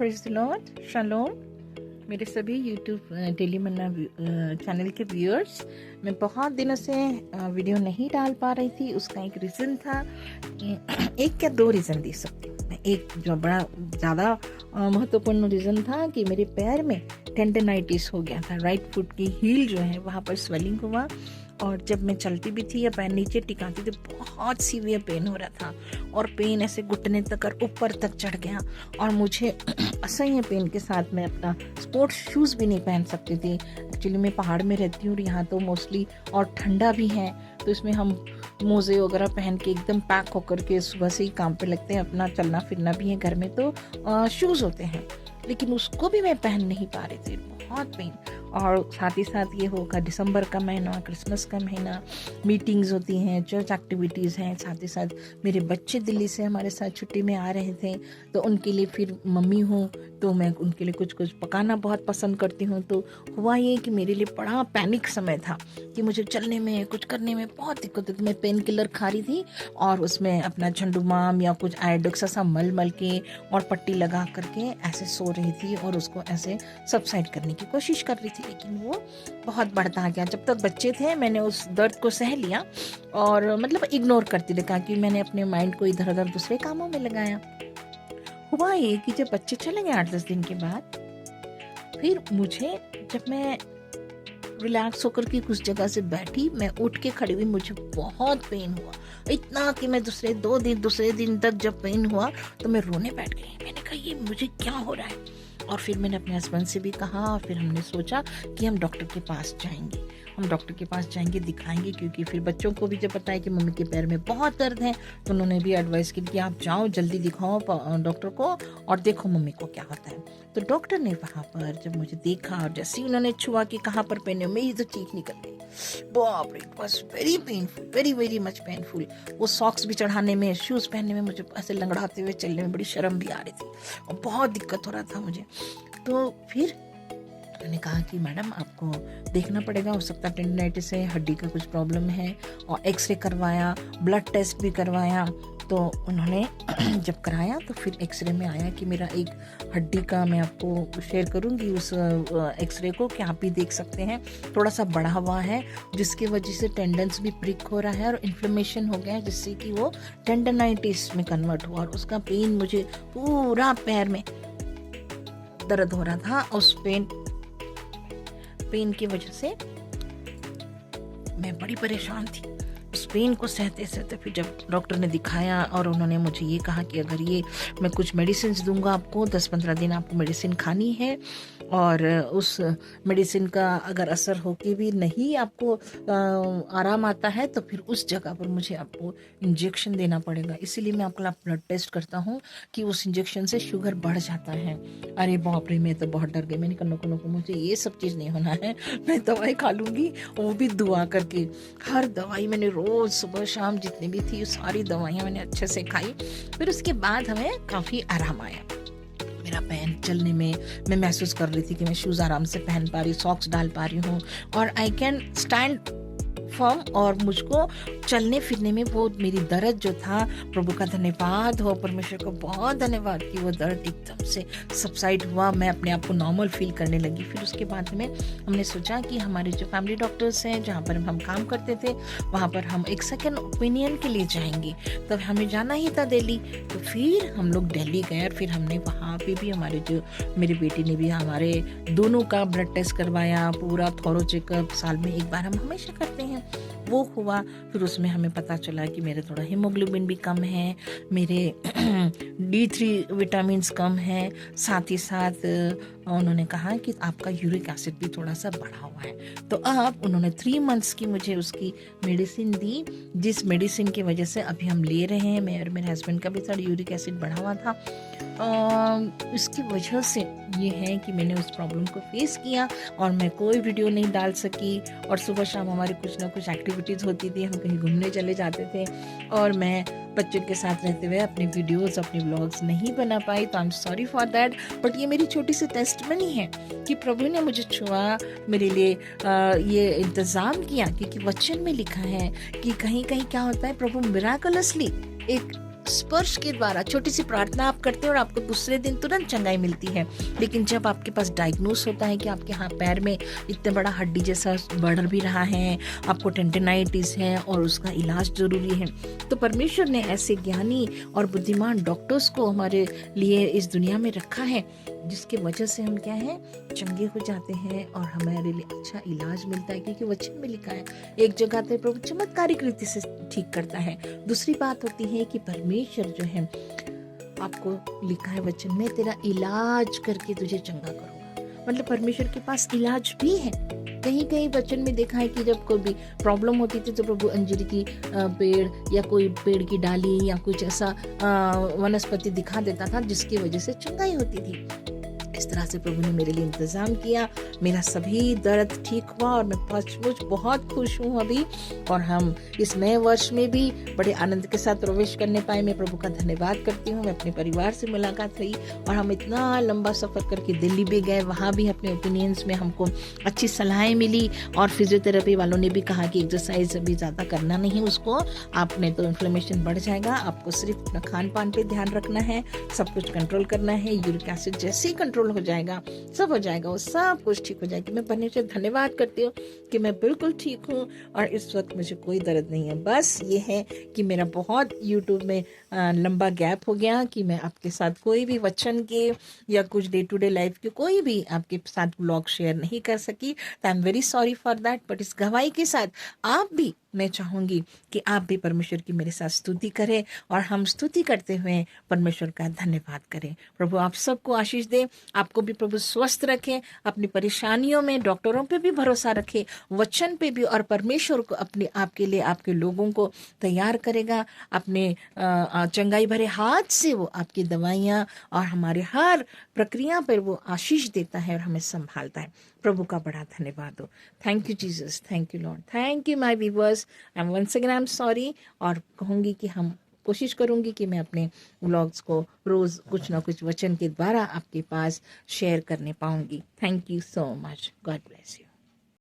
Praise the Lord, shalom. मेरे सभी YouTube daily मन्ना channel के व्यूअर्स, मैं बहुत दिनों से वीडियो नहीं डाल पा रही थी। उसका एक रीज़न था कि एक या दो रीज़न दे सकती हूँ मैं। एक जो बड़ा ज़्यादा महत्वपूर्ण रीज़न था कि मेरे पैर में टेंडनाइटिस हो गया था। राइट फुट की हील जो है वहाँ पर स्वेलिंग हुआ, और जब मैं चलती भी थी या पैर नीचे टिकाती तो बहुत सीवियर पेन हो रहा था, और पेन ऐसे घुटने तक और ऊपर तक चढ़ गया। और मुझे असह्य पेन के साथ मैं अपना स्पोर्ट्स शूज़ भी नहीं पहन सकती थी। एक्चुअली मैं पहाड़ में रहती हूँ और यहाँ तो मोस्टली और ठंडा भी है, तो इसमें हम मोज़े वगैरह पहन के एकदम पैक होकर के सुबह से ही काम पे लगते हैं। अपना चलना फिरना भी है घर में, तो शूज़ होते हैं, लेकिन उसको भी मैं पहन नहीं पा रही थी। बहुत पेन। और साथ ही साथ ये होगा दिसंबर का महीना, क्रिसमस का महीना, मीटिंग्स होती हैं, चर्च एक्टिविटीज़ हैं। साथ ही साथ मेरे बच्चे दिल्ली से हमारे साथ छुट्टी में आ रहे थे, तो उनके लिए फिर मम्मी हूँ तो मैं उनके लिए कुछ कुछ पकाना बहुत पसंद करती हूँ। तो हुआ ये कि मेरे लिए बड़ा पैनिक समय था कि मुझे चलने में कुछ करने में बहुत दिक्कत होती। मैं पेन किलर खा रही थी और उसमें अपना झंडुमाम या कुछ आयोडेक्स सा मल के और पट्टी लगा करके ऐसे सो रही थी और उसको ऐसे सबसाइड करने की कोशिश कर रही थी, लेकिन वो बहुत बढ़ता गया। जब तक बच्चे थे मैंने उस दर्द को सह लिया और मतलब इग्नोर करती रहा कि मैंने अपने माइंड को इधर उधर दूसरे कामों में लगाया। हुआ ये कि जब बच्चे चले गए 8-10 दिन के बाद, फिर मुझे, जब मैं रिलैक्स होकर के कुछ जगह से बैठी, मैं उठ के खड़ी हुई, मुझे बहुत पेन हुआ। इतना कि मैं दूसरे दिन तक जब पेन हुआ तो मैं रोने बैठ गई। मैंने कहा ये मुझे क्या हो रहा है। और फिर मैंने अपने हस्बैंड से भी कहा, और फिर हमने सोचा कि हम डॉक्टर के पास जाएंगे, दिखाएंगे, क्योंकि फिर बच्चों को भी जब पता है कि मम्मी के पैर में बहुत दर्द है तो उन्होंने भी एडवाइस की कि आप जाओ जल्दी दिखाओ डॉक्टर को और देखो मम्मी को क्या होता है। तो डॉक्टर ने वहाँ पर जब मुझे देखा और जैसे ही उन्होंने छुआ कि कहाँ पर पेन है, मेरी तो चीख निकल गई। बाप रे, it was very painful, very very much painful. वो सॉक्स भी चढ़ाने में, शूज़ पहनने में, मुझे ऐसे लंगड़ाते हुए चलने में बड़ी शर्म भी आ रही थी और बहुत दिक्कत हो रहा था मुझे। तो फिर उन्होंने कहा कि मैडम आपको देखना पड़ेगा, हो सकता है टेंडनाइटिस है, हड्डी का कुछ प्रॉब्लम है। और एक्सरे करवाया, ब्लड टेस्ट भी करवाया। तो उन्होंने जब कराया तो फिर एक्सरे में आया कि मेरा एक हड्डी का, मैं आपको शेयर करूंगी उस एक्सरे को कि आप भी देख सकते हैं, थोड़ा सा बढ़ा हुआ है, जिसकी वजह से टेंडन्स भी प्रिक हो रहा है और इन्फ्लेमेशन हो गया है, जिससे कि वो टेंडनाइटिस में कन्वर्ट हुआ। और उसका पेन, मुझे पूरा पैर में दर्द हो रहा था। उस पेन की वजह से मैं बड़ी परेशान थी। उस पेन को सहते सहते फिर जब डॉक्टर ने दिखाया और उन्होंने मुझे ये कहा कि अगर ये मैं कुछ मेडिसिन दूंगा आपको, 10-15 दिन आपको मेडिसिन खानी है, और उस मेडिसिन का अगर असर होके भी नहीं आपको आराम आता है तो फिर उस जगह पर मुझे आपको इंजेक्शन देना पड़ेगा। इसीलिए मैं आपका ब्लड टेस्ट करता हूँ कि उस इंजेक्शन से शुगर बढ़ जाता है। अरे बाप रे, मैं तो बहुत डर गई। मैंने कहा नको, मुझे ये सब चीज़ नहीं होना है, मैं दवाई खा लूँगी, वो भी दुआ करके। हर दवाई मैंने रोज़ सुबह शाम जितनी भी थी सारी दवाइयाँ मैंने अच्छे से खाई। फिर उसके बाद हमें काफ़ी आराम आया। मेरा पैर चलने में मैं महसूस कर रही थी कि मैं शूज़ आराम से पहन पा रही, सॉक्स डाल पा रही हूँ, और आई कैन स्टैंड फर्म। और मुझको चलने फिरने में वो मेरी दर्द जो था, प्रभु का धन्यवाद हो, परमेश्वर को बहुत धन्यवाद कि वो दर्द एकदम से सबसाइड हुआ। मैं अपने आप को नॉर्मल फील करने लगी। फिर उसके बाद में हमने सोचा कि हमारे जो फैमिली डॉक्टर्स हैं जहाँ पर हम काम करते थे, वहाँ पर हम एक सेकेंड ओपिनियन के लिए जाएंगे। तब हमें जाना ही था दिल्ली। तो फिर हम लोग दिल्ली गए और फिर हमने वहाँ पे भी मेरी बेटी ने भी हमारे दोनों का ब्लड टेस्ट करवाया। पूरा थॉरो चेकअप साल में एक बार हम हमेशा करते हैं, वो हुआ। फिर उसमें हमें पता चला कि मेरे थोड़ा हीमोग्लोबिन भी कम है, मेरे D3 विटामिन्स कम है। साथ ही साथ उन्होंने कहा कि आपका यूरिक एसिड भी थोड़ा सा बढ़ा हुआ है। तो अब उन्होंने 3 मंथ्स की मुझे उसकी मेडिसिन दी, जिस मेडिसिन की वजह से अभी हम ले रहे हैं। मैं और मेरे हस्बैंड का भी थोड़ा यूरिक एसिड बढ़ा हुआ था। इसकी वजह से ये है कि मैंने उस प्रॉब्लम को फेस किया और मैं कोई वीडियो नहीं डाल सकी। और सुबह शाम हमारी कुछ ना कुछ एक्टिविटीज़ होती थी, हम कहीं घूमने चले जाते थे, और मैं बच्चों के साथ रहते हुए अपने वीडियोस, अपने व्लॉग्स नहीं बना पाई। तो आई am sorry for that. But ये मेरी छोटी सी टेस्टमनी है कि प्रभु ने मुझे छुआ, मेरे लिए ये इंतज़ाम किया, क्योंकि वचन में लिखा है कि कहीं कहीं क्या होता है, प्रभु मिराकुलसली एक स्पर्श के द्वारा, छोटी सी प्रार्थना आप करते हैं और आपको दूसरे दिन तुरंत चंगाई मिलती है। लेकिन जब आपके पास डायग्नोस होता है कि आपके पैर में इतना बड़ा हड्डी जैसा बढ़ भी रहा है, आपको टेंडेनाइटिस है और उसका इलाज जरूरी है, तो परमेश्वर ने ऐसे ज्ञानी और बुद्धिमान डॉक्टर्स को हमारे लिए इस दुनिया में रखा है, जिसके वजह से हम क्या है, चंगे हो जाते हैं और हमारे लिए अच्छा इलाज मिलता है। क्योंकि वचन में लिखा है, एक जगह तो प्रभु चमत्कारिक रीति से ठीक करता है। दूसरी बात होती है कि परमेश्वर जो है, आपको लिखा है वचन में, तेरा इलाज करके तुझे चंगा करूंगा। मतलब परमेश्वर के पास इलाज भी है। कहीं कहीं वचन में देखा है कि जब कोई भी प्रॉब्लम होती थी तो प्रभु अंजीर की पेड़ या कोई पेड़ की डाली या कुछ ऐसा वनस्पति दिखा देता था, जिसकी वजह से चंगाई होती थी। इस तरह से प्रभु ने मेरे लिए इंतजाम किया, मेरा सभी दर्द ठीक हुआ और मैं सचमुच बहुत खुश हूँ अभी। और हम इस नए वर्ष में भी बड़े आनंद के साथ प्रवेश करने पाए। मैं प्रभु का धन्यवाद करती हूँ। मैं अपने परिवार से मुलाकात हुई और हम इतना लंबा सफ़र करके दिल्ली भी गए, वहाँ भी अपने ओपिनियंस में हमको अच्छी सलाहें मिली और फिजियोथेरेपी वालों ने भी कहा कि एक्सरसाइज अभी ज़्यादा करना नहीं उसको, आपने तो इन्फ्लेमेशन बढ़ जाएगा, आपको सिर्फ अपना खान पान पे ध्यान रखना है, सब कुछ कंट्रोल करना है। यूरिक एसिड जैसे ही कंट्रोल हो जाएगा, सब हो जाएगा, वो सब कुछ ठीक हो जाएगी। मैं परमेश्वर धन्यवाद करती हूँ कि मैं बिल्कुल ठीक हूँ और इस वक्त मुझे कोई दर्द नहीं है। बस ये है कि मेरा बहुत यूट्यूब में लंबा गैप हो गया कि मैं आपके साथ कोई भी वचन के या कुछ डे टू डे लाइफ के कोई भी आपके साथ ब्लॉग शेयर नहीं कर सकी। तो I am very sorry for that. But इस गवाही के साथ आप भी, मैं चाहूँगी कि आप भी परमेश्वर की मेरे साथ स्तुति करें और हम स्तुति करते हुए परमेश्वर का धन्यवाद करें। प्रभु आप सबको आशीष दे, आपको भी प्रभु स्वस्थ रखें, अपनी परेशानियों में डॉक्टरों पे भी भरोसा रखें, वचन पे भी, और परमेश्वर को अपने आपके लिए आपके लोगों को तैयार करेगा। अपने चंगाई भरे हाथ से वो आपकी दवाइयाँ और हमारे हर प्रक्रिया पर वो आशीष देता है और हमें संभालता है। प्रभु का बड़ा धन्यवाद हो। Thank you Jesus, thank you lord, thank you my viewers. I am once again I am sorry, और कहूँगी कि हम कोशिश करूँगी कि मैं अपने व्लॉग्स को रोज़ कुछ ना कुछ वचन के द्वारा आपके पास शेयर करने पाऊँगी। Thank you so much, God bless you.